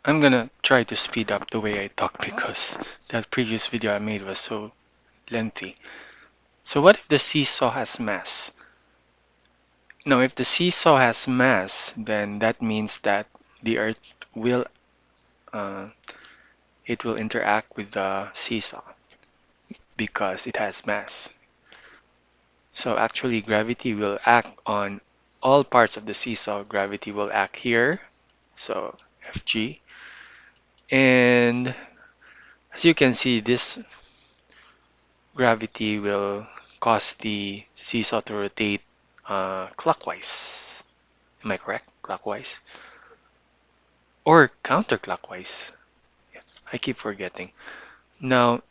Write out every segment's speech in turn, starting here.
I'm gonna try to speed up the way I talk because that previous video I made was so lengthy. So what if the seesaw has mass? Now, if the seesaw has mass, then that means that the Earth will uh, it will interact with the seesaw because it has mass. So actually, gravity will act on all parts of the seesaw. Gravity will act here, so Fg, and as you can see, this gravity will cause the seesaw to rotate clockwise. Am I correct? Clockwise or counterclockwise? I keep forgetting. Now,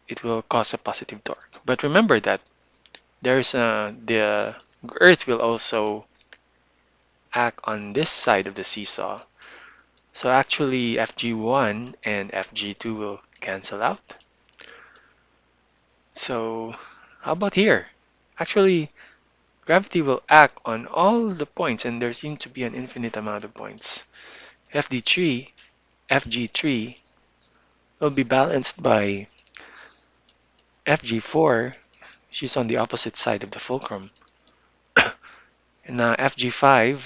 it will cause a positive torque. But remember that the Earth will also act on this side of the seesaw. So actually, Fg1 and Fg2 will cancel out. So how about here? Actually, gravity will act on all the points, and there seems to be an infinite amount of points. Fg3 will be balanced by Fg4, which is on the opposite side of the fulcrum. And Fg5,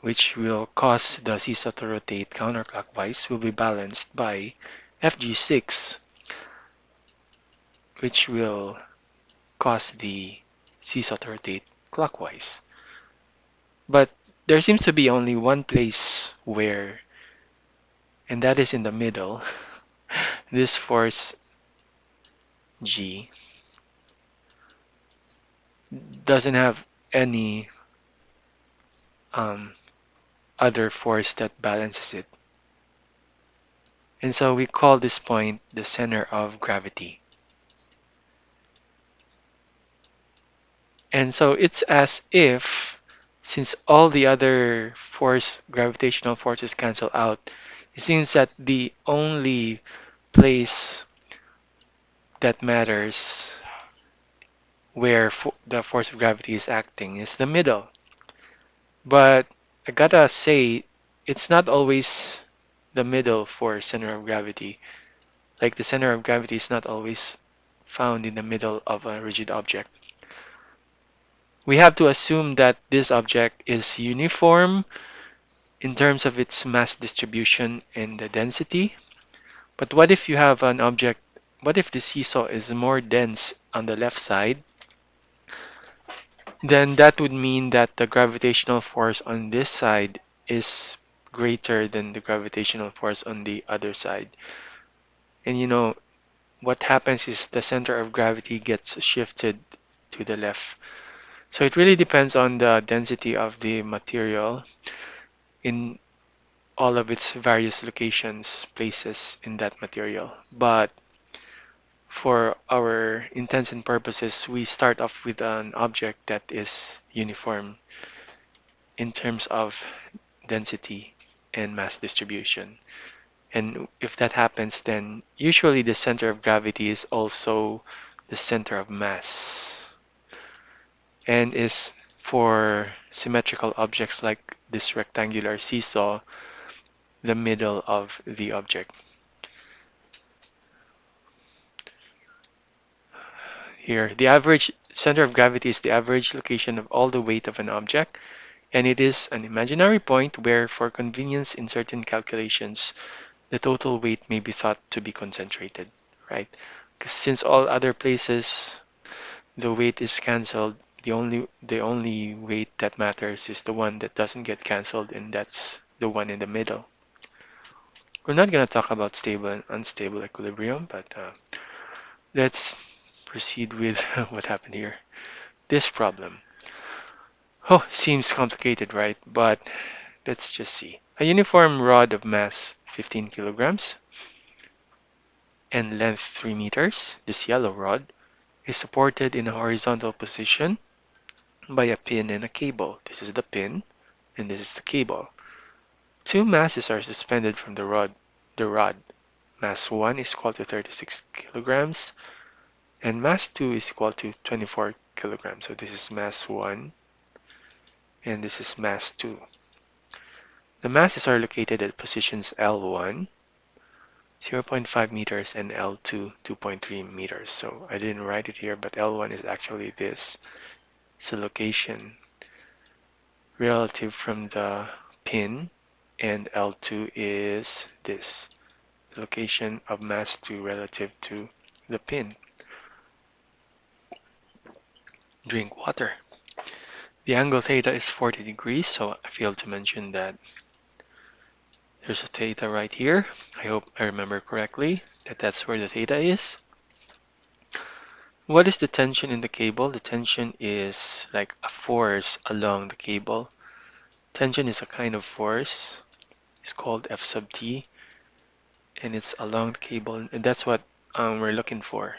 which will cause the seesaw to rotate counterclockwise, will be balanced by Fg6, which will cause the seesaw to rotate clockwise. But there seems to be only one place where, and that is in the middle, this force G doesn't have any um, other force that balances it. And so we call this point the center of gravity. And so it's as if, since all the other gravitational forces cancel out, it seems that the only place that matters where the force of gravity is acting is the middle. But I gotta say, it's not always the middle for center of gravity. Like the center of gravity is not always found in the middle of a rigid object. We have to assume that this object is uniform in terms of its mass distribution and the density. But what if you have an object, what if the seesaw is more dense on the left side? Then that would mean that the gravitational force on this side is greater than the gravitational force on the other side. And what happens is the center of gravity gets shifted to the left. So it really depends on the density of the material in all of its various locations, places in that material. But for our intents and purposes, we start off with an object that is uniform in terms of density and mass distribution. And if that happens, then usually the center of gravity is also the center of mass and is for symmetrical objects like this rectangular seesaw, the middle of the object. Here, the average center of gravity is the average location of all the weight of an object, and it is an imaginary point where, for convenience in certain calculations, the total weight may be thought to be concentrated, right? Because since all other places the weight is cancelled, the only weight that matters is the one that doesn't get cancelled, and that's the one in the middle. We're not going to talk about stable and unstable equilibrium, but let's proceed with what happened here. This problem. Oh, seems complicated, right? But let's just see. A uniform rod of mass 15 kilograms and length 3 meters, this yellow rod, is supported in a horizontal position by a pin and a cable. This is the pin, and this is the cable. Two masses are suspended from the rod. The rod. Mass 1 is equal to 36 kilograms, and mass 2 is equal to 24 kilograms. So this is mass 1, and this is mass 2. The masses are located at positions L1, 0.5 meters, and L2, 2.3 meters. So I didn't write it here, but L1 is actually this. It's a location relative from the pin, and L2 is this, the location of mass 2 relative to the pin. Drink water. The angle theta is 40 degrees, so I failed to mention that there's a theta right here. I hope I remember correctly that that's where the theta is. What is the tension in the cable? The tension is like a force along the cable. Tension is a kind of force. It's called F sub t, and it's along the cable, and that's what we're looking for.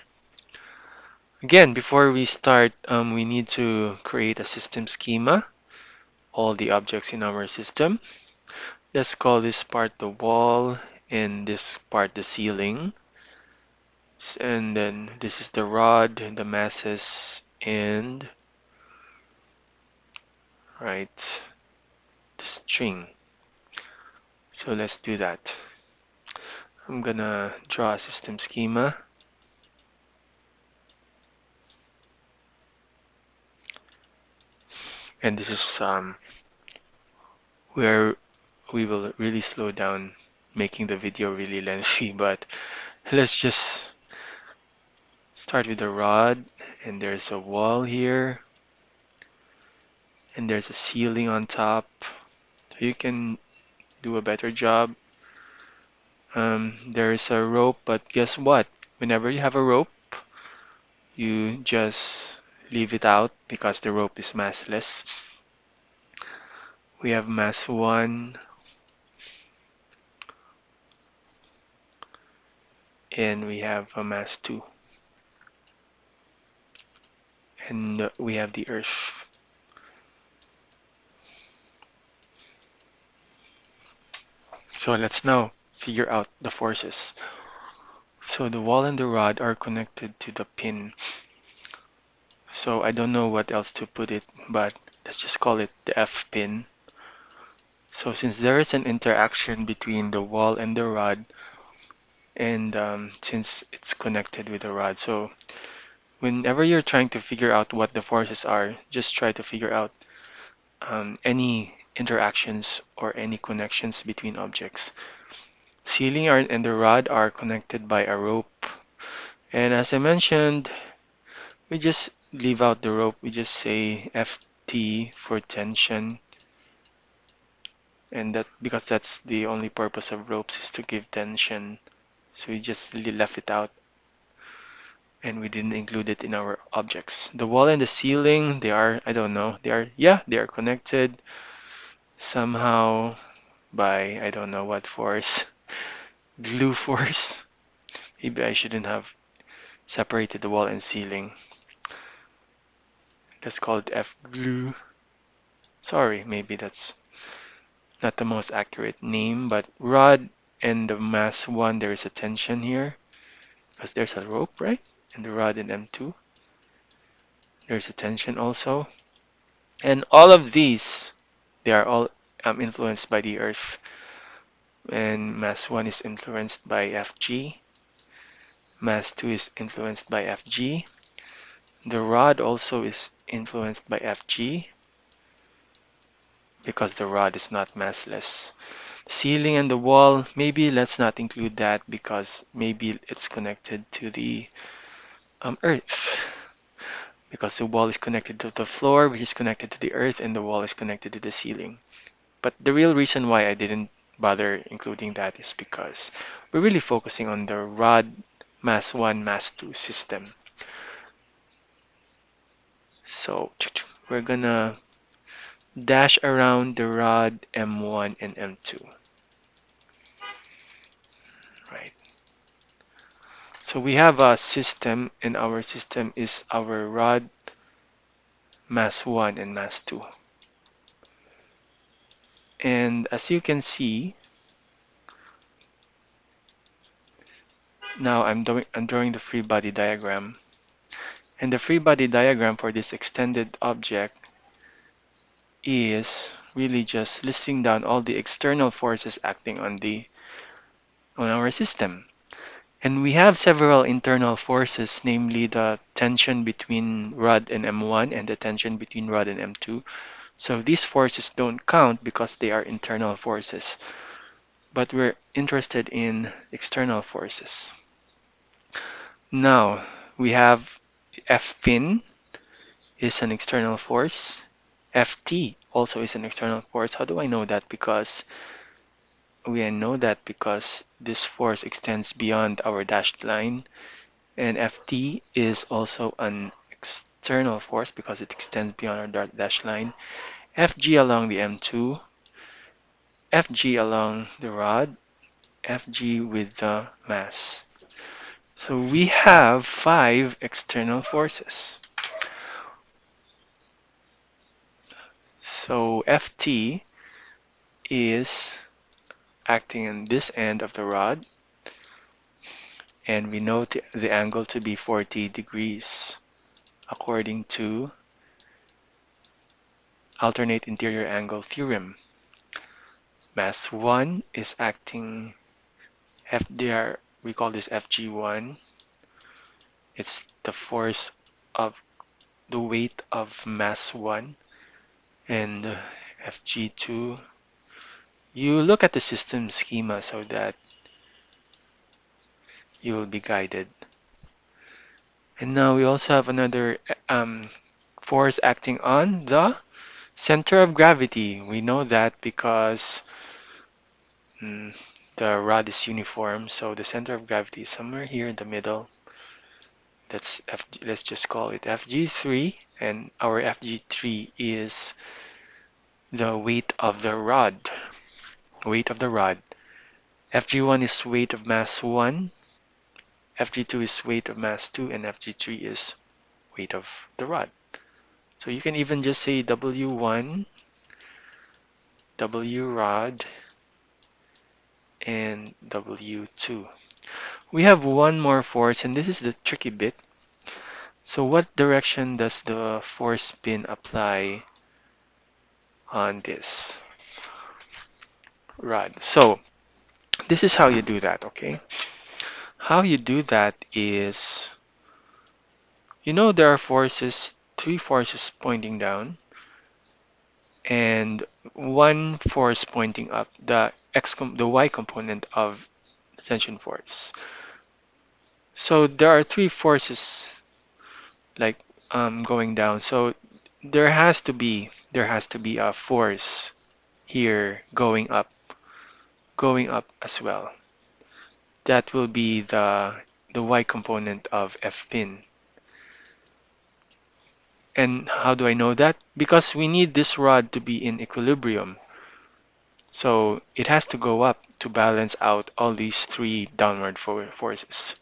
Again, before we start, we need to create a system schema, all the objects in our system. Let's call this part the wall and this part the ceiling. And then this is the rod, the masses, and right, the string. So let's do that. I'm gonna draw a system schema. And this is where we will really slow down, making the video really lengthy, but let's just start with the rod, and there's a wall here, and there's a ceiling on top. So you can do a better job. There's a rope, but guess what? Whenever you have a rope, you just leave it out because the rope is massless. We have mass 1 and we have a mass 2. And we have the earth. So let's now figure out the forces. So the wall and the rod are connected to the pin. So I don't know what else to put it, but let's just call it the F pin. So since there is an interaction between the wall and the rod, and since it's connected with the rod, so whenever you're trying to figure out what the forces are, just try to figure out any interactions or any connections between objects. Ceiling and the rod are connected by a rope. And as I mentioned, we just leave out the rope. We just say Ft for tension. And that because that's the only purpose of ropes is to give tension. So we just left it out and we didn't include it in our objects. The wall and the ceiling, they are, I don't know, they are connected somehow by, I don't know what force, glue force. Maybe I shouldn't have separated the wall and ceiling. Let's call it F glue. Sorry, maybe that's not the most accurate name, but rod and the mass 1, there is a tension here because there's a rope, right? And the rod in M2, there's a tension also. And all of these, they are all influenced by the Earth. And mass 1 is influenced by Fg, mass 2 is influenced by Fg. The rod also is influenced by Fg because the rod is not massless. Ceiling and the wall, maybe let's not include that because maybe it's connected to the earth. Because the wall is connected to the floor, which is connected to the earth, and the wall is connected to the ceiling. But the real reason why I didn't bother including that is because we're really focusing on the rod mass 1, mass 2 system. So we're gonna dash around the rod M1 and M2, right? So we have a system, and our system is our rod mass 1 and mass 2. And as you can see, now I'm drawing the free body diagram. And the free body diagram for this extended object is really just listing down all the external forces acting on our system. And we have several internal forces, namely the tension between rod and M1 and the tension between rod and M2. So these forces don't count because they are internal forces, but we're interested in external forces. Now, we have F pin is an external force. Ft also is an external force. How do I know that? Because we know that because this force extends beyond our dashed line, and Ft is also an external force because it extends beyond our dashed line. Fg along the M2, Fg along the rod, Fg with the mass. So we have five external forces. So Ft is acting on this end of the rod, and we know the angle to be 40 degrees according to alternate interior angle theorem. Mass 1 is acting FDR, we call this Fg1. It's the force of the weight of mass 1, and Fg2. You look at the system schema so that you will be guided. And now we also have another force acting on the center of gravity. We know that because mm, the rod is uniform, so the center of gravity is somewhere here in the middle. Let's just call it Fg3, and our Fg3 is the weight of the rod. Weight of the rod. Fg1 is weight of mass 1, Fg2 is weight of mass 2, and Fg3 is weight of the rod. So you can even just say W1, W rod, and W2. We have one more force, and this is the tricky bit. So what direction does the force spin apply on this rod? So this is how you do that, okay? How you do that is, there are forces, three forces pointing down, and one force pointing up, the y component of the tension force. So there are three forces like going down. So there has to be a force here going up as well. That will be the y component of F pin. And how do I know that? Because we need this rod to be in equilibrium. So it has to go up to balance out all these three downward forces.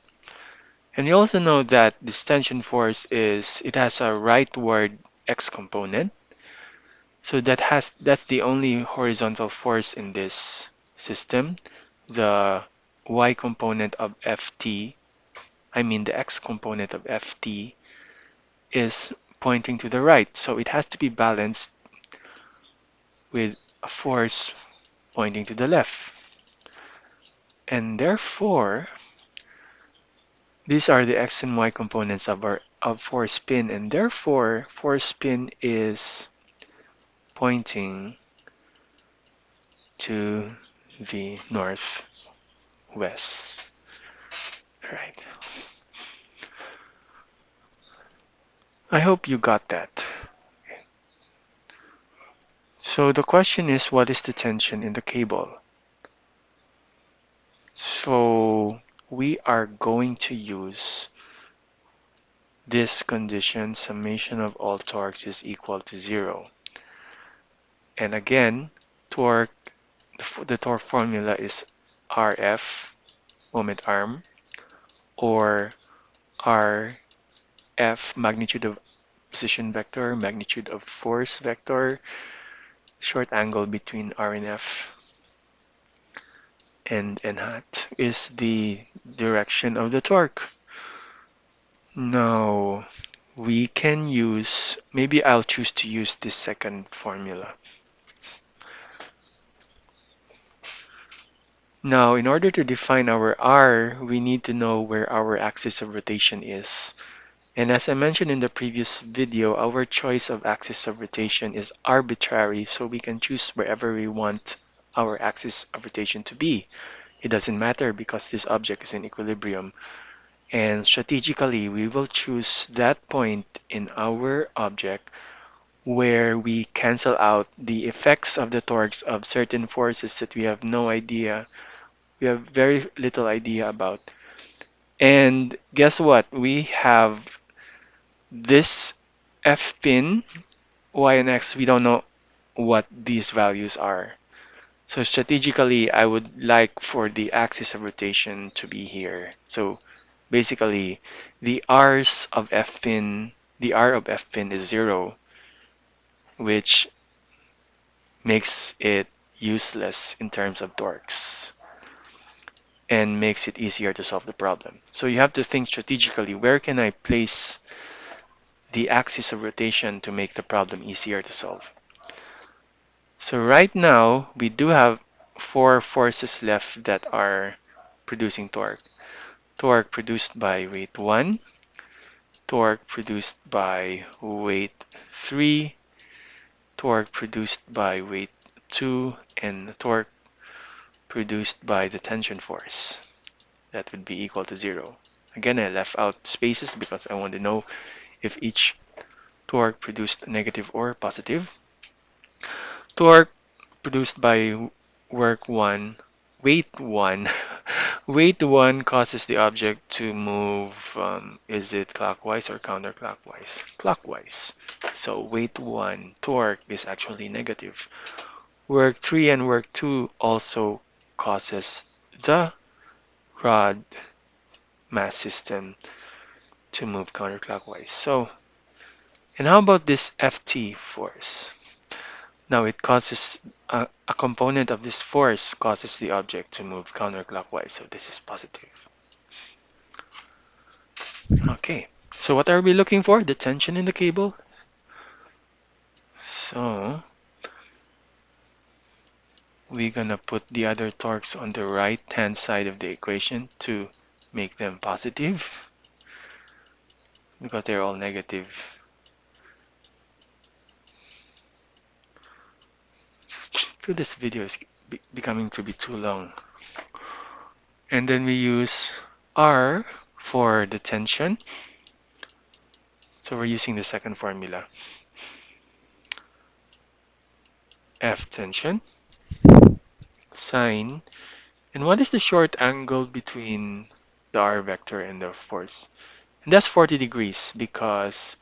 And you also know that this tension force it has a rightward x component. So that's the only horizontal force in this system. The y component of Ft, I mean the x component of Ft is pointing to the right. So it has to be balanced with a force pointing to the left. And therefore, these are the x and y components of force spin, and therefore force spin is pointing to the northwest. Right. I hope you got that. So the question is, what is the tension in the cable? So we are going to use this condition, summation of all torques is equal to 0. And again, torque, the torque formula is Rf, moment arm, or Rf, magnitude of position vector, magnitude of force vector, short angle between R and F, and N hat is the direction of the torque. Now, we can use, maybe I'll choose to use this second formula. Now, in order to define our R, we need to know where our axis of rotation is. And as I mentioned in the previous video, our choice of axis of rotation is arbitrary, so we can choose wherever we want our axis of rotation to be. It doesn't matter because this object is in equilibrium. And strategically, we will choose that point in our object where we cancel out the effects of the torques of certain forces that we have no idea, we have very little idea about. And guess what? We have this F pin, Y and X, we don't know what these values are. So strategically, I would like for the axis of rotation to be here. So basically, the R's of F pin, the R of F pin is 0, which makes it useless in terms of torques and makes it easier to solve the problem. So you have to think strategically, where can I place the axis of rotation to make the problem easier to solve? So right now, we do have four forces left that are producing torque. Torque produced by weight 1, torque produced by weight 3, torque produced by weight 2, and torque produced by the tension force. That would be equal to 0. Again, I left out spaces because I want to know if each torque produced negative or positive. Torque produced by work 1, weight 1. Weight 1 causes the object to move, is it clockwise or counterclockwise? Clockwise. So weight 1, torque is actually negative. Work 3 and work 2 also causes the rod mass system to move counterclockwise. So, and how about this Ft force? Now it causes a component of this force causes the object to move counterclockwise. So this is positive. Okay. So what are we looking for? The tension in the cable. So we're gonna put the other torques on the right hand side of the equation to make them positive because they're all negative. I feel this video is becoming to be too long. And then we use R for the tension. So we're using the second formula. F tension, sine. And what is the short angle between the R vector and the force? And that's 40 degrees because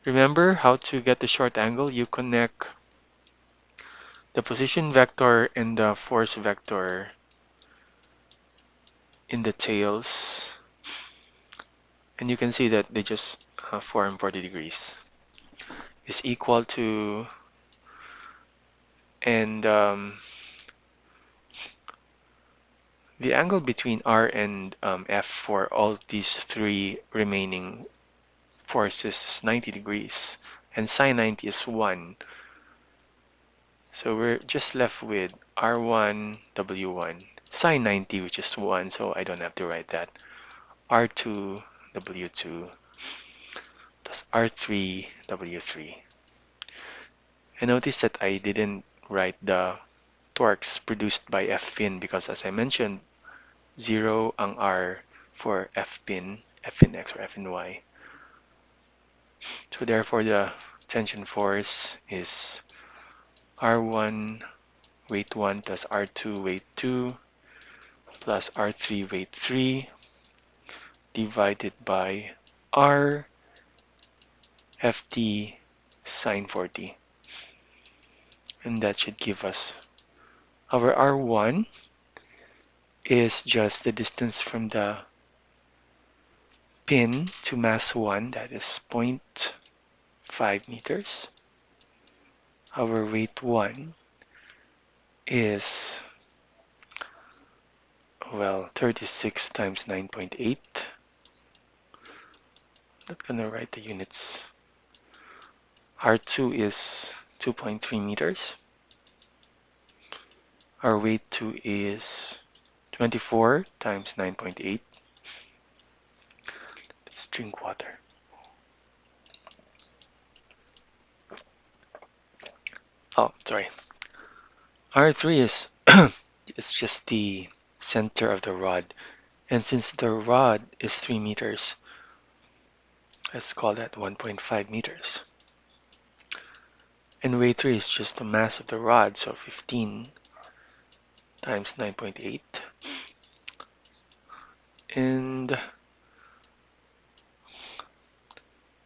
remember how to get the short angle? You connect the position vector and the force vector in the tails. And you can see that they just form 40 degrees. Is equal to, and the angle between R and F for all these three remaining forces is 90 degrees, and sine 90 is 1. So we're just left with R1, W1, sine 90, which is 1, so I don't have to write that. R2, W2, plus R3, W3. And notice that I didn't write the torques produced by F pin because as I mentioned, 0 ang R for F pin X or F pin Y. So therefore the tension force is R1 weight 1 plus R2 weight 2 plus R3 weight 3 divided by R Ft sine 40. And that should give us our R1 is just the distance from the pin to mass 1, that is 0.5 meters. Our weight 1 is, well, 36 times 9.8. Not gonna write the units. R2 is 2.3 meters. Our weight 2 is 24 times 9.8. Let's drink water. Oh, sorry. R3 is it's just the center of the rod. And since the rod is 3 meters, let's call that 1.5 meters. And weight 3 is just the mass of the rod, so 15 times 9.8. And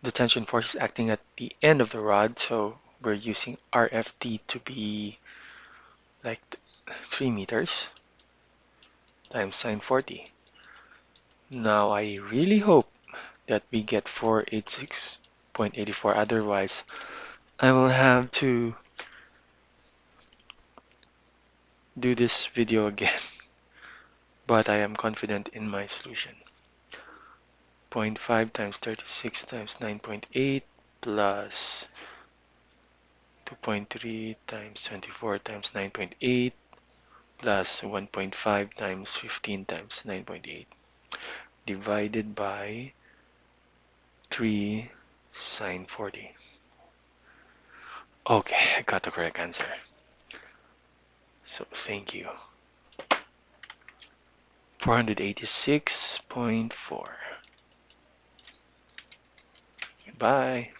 the tension force is acting at the end of the rod, so we're using RFT to be like 3 meters times sine 40. Now I really hope that we get 486.84, otherwise I will have to do this video again, but I am confident in my solution. 0.5 times 36 times 9.8 plus 2.3 times 24 times 9.8 plus 1.5 times 15 times 9.8 divided by 3 sine 40. Okay, I got the correct answer. So thank you. 486.4. Goodbye.